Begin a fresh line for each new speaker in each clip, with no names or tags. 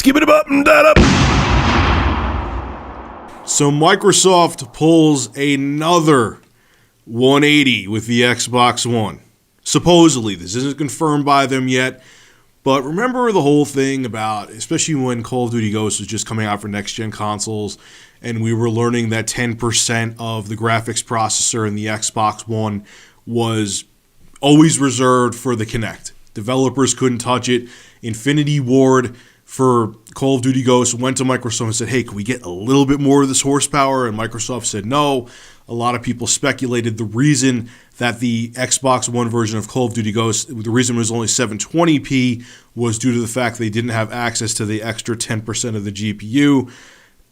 Skip it up and that up. So Microsoft pulls another 180 with the Xbox One. Supposedly, this isn't confirmed by them yet, but remember the whole thing about, especially when Call of Duty Ghosts was just coming out for next-gen consoles, and we were learning that 10% of the graphics processor in the Xbox One was always reserved for the Kinect. Developers couldn't touch it. Infinity Ward for Call of Duty Ghosts went to Microsoft and said, hey, can we get a little bit more of this horsepower? And Microsoft said no. A lot of people speculated the reason that the Xbox One version of Call of Duty Ghosts, the reason it was only 720p was due to the fact they didn't have access to the extra 10% of the GPU.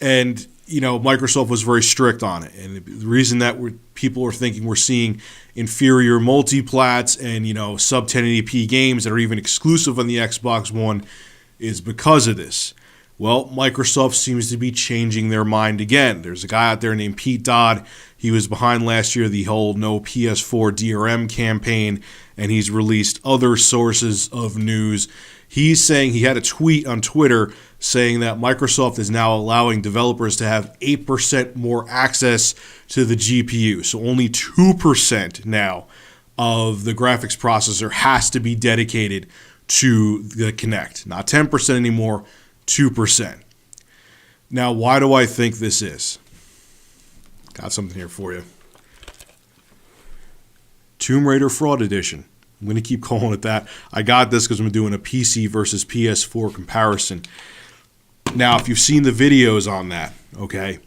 And, Microsoft was very strict on it. And the reason that people are thinking we're seeing inferior multiplats and, sub 1080p games that are even exclusive on the Xbox One is because of this. Well, Microsoft seems to be changing their mind again. There's a guy out there named Pete Dodd. He was behind last year the whole No PS4 DRM campaign, and he's released other sources of news. He's saying, he had a tweet on Twitter saying that Microsoft is now allowing developers to have 8% more access to the GPU. So only 2% now of the graphics processor has to be dedicated to the Kinect. Not 10% anymore, 2%. Now, why do I think this is? Got something here for you. Tomb Raider Fraud Edition. I'm going to keep calling it that. I got this because I'm doing a PC versus PS4 comparison. Now, if you've seen the videos on that, okay,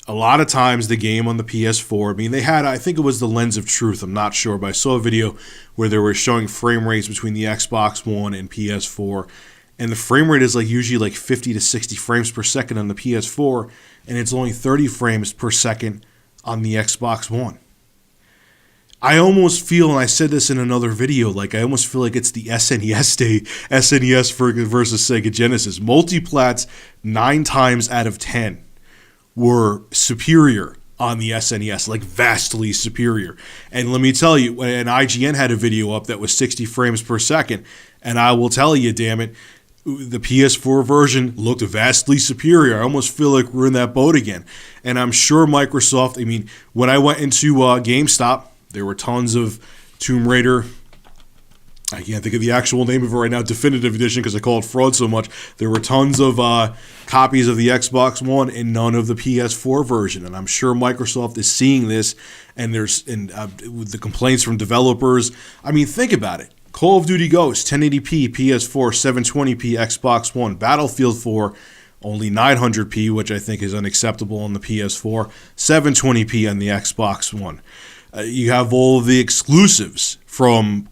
a lot of times the game on the PS4, they had, I think it was the Lens of Truth, I'm not sure, but I saw a video where they were showing frame rates between the Xbox One and PS4, and the frame rate is usually 50 to 60 frames per second on the PS4, and it's only 30 frames per second on the Xbox One. I almost feel, and I said this in another video, I almost feel like it's the SNES day, SNES versus Sega Genesis. Multiplats 9 times out of 10 were superior on the SNES, vastly superior. And let me tell you, and IGN had a video up that was 60 frames per second, and I will tell you, damn it, the PS4 version looked vastly superior. I almost feel like we're in that boat again. And I'm sure Microsoft, when I went into GameStop, there were tons of Tomb Raider. I can't think of the actual name of it right now, Definitive Edition, because I call it fraud so much. There were tons of copies of the Xbox One and none of the PS4 version. And I'm sure Microsoft is seeing this, and with the complaints from developers. Think about it. Call of Duty Ghosts, 1080p, PS4, 720p, Xbox One. Battlefield 4, only 900p, which I think is unacceptable on the PS4, 720p on the Xbox One. You have all of the exclusives from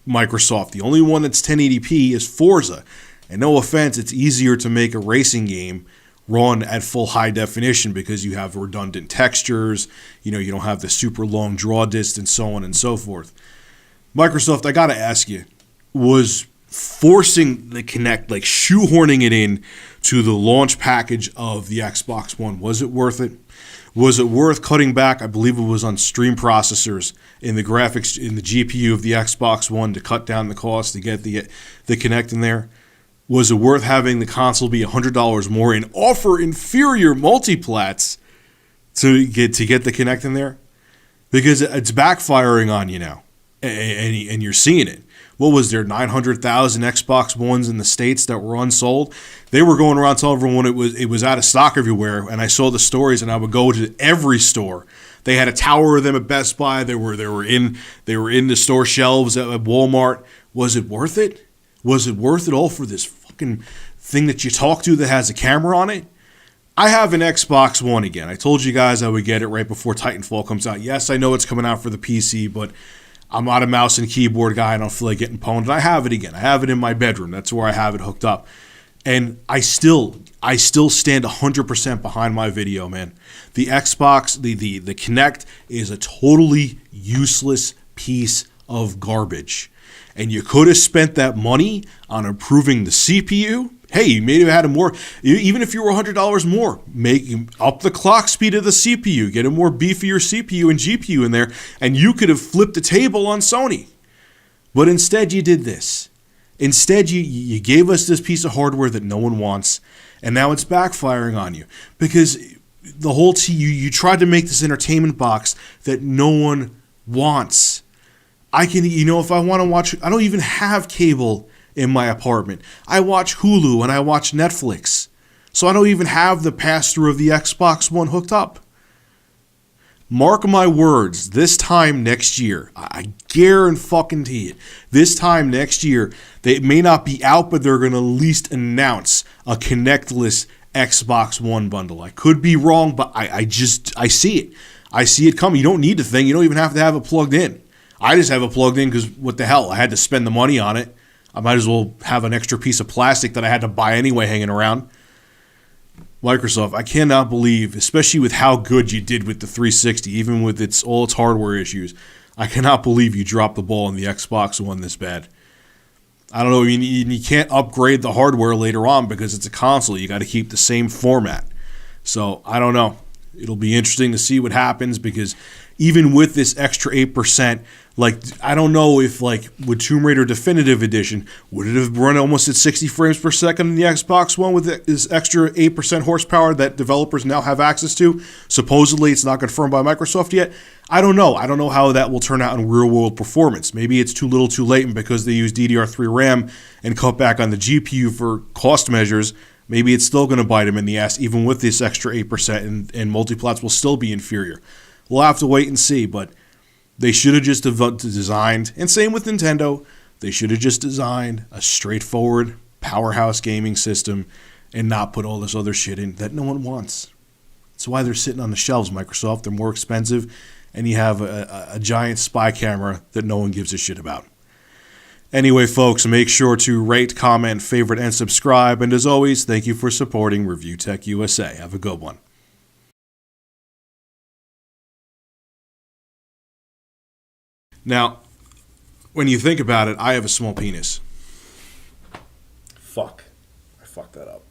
Microsoft. The only one that's 1080p is Forza. And no offense, it's easier to make a racing game run at full high definition because you have redundant textures, you don't have the super long draw distance, so on and so forth. Microsoft, I got to ask you, was forcing the Kinect, shoehorning it in to the launch package of the Xbox One, was it worth it? Was it worth cutting back? I believe it was on stream processors in the graphics, in the GPU of the Xbox One to cut down the cost to get the Kinect in there. Was it worth having the console be $100 more and offer inferior multiplats to get the Kinect in there? Because it's backfiring on you now, and you're seeing it. What was there, 900,000 Xbox Ones in the States that were unsold? They were going around telling everyone it was out of stock everywhere, and I saw the stories, and I would go to every store. They had a tower of them at Best Buy. They were in the store shelves at Walmart. Was it worth it? Was it worth it all for this fucking thing that you talk to that has a camera on it? I have an Xbox One again. I told you guys I would get it right before Titanfall comes out. Yes, I know it's coming out for the PC, but I'm not a mouse and keyboard guy. I don't feel like getting pwned. I have it again. I have it in my bedroom. That's where I have it hooked up. And I still stand 100% behind my video, man. The Xbox, the Kinect is a totally useless piece of garbage. And you could have spent that money on improving the CPU. Hey, you may have had a more, even if you were $100 more, make up the clock speed of the CPU, get a more beefier CPU and GPU in there, and you could have flipped the table on Sony. But instead you did this. Instead, you gave us this piece of hardware that no one wants, and now it's backfiring on you because the whole you tried to make this entertainment box that no one wants. I can, if I want to watch, I don't even have cable in my apartment. I watch Hulu and I watch Netflix. So I don't even have the pass-through of the Xbox One hooked up. Mark my words, this time next year, I guarantee it, this time next year, they may not be out, but they're going to at least announce a connectless Xbox One bundle. I could be wrong, but I see it. I see it coming. You don't need the thing. You don't even have to have it plugged in. I just have it plugged in because what the hell? I had to spend the money on it. I might as well have an extra piece of plastic that I had to buy anyway hanging around. Microsoft, I cannot believe, especially with how good you did with the 360, even with all its hardware issues, I cannot believe you dropped the ball on the Xbox One this bad. I don't know, you can't upgrade the hardware later on because it's a console. You got to keep the same format. So, I don't know. It'll be interesting to see what happens because even with this extra 8%, I don't know if, with Tomb Raider Definitive Edition, would it have run almost at 60 frames per second in the Xbox One with this extra 8% horsepower that developers now have access to? Supposedly, it's not confirmed by Microsoft yet. I don't know. I don't know how that will turn out in real-world performance. Maybe it's too little too late, and because they use DDR3 RAM and cut back on the GPU for cost measures, maybe it's still going to bite them in the ass, even with this extra 8%, and multiplats will still be inferior. We'll have to wait and see, but they should have just designed, and same with Nintendo, they should have just designed a straightforward powerhouse gaming system and not put all this other shit in that no one wants. That's why they're sitting on the shelves, Microsoft. They're more expensive, and you have a giant spy camera that no one gives a shit about. Anyway, folks, make sure to rate, comment, favorite, and subscribe. And as always, thank you for supporting Review Tech USA. Have a good one. Now, when you think about it, I have a small penis. Fuck. I fucked that up.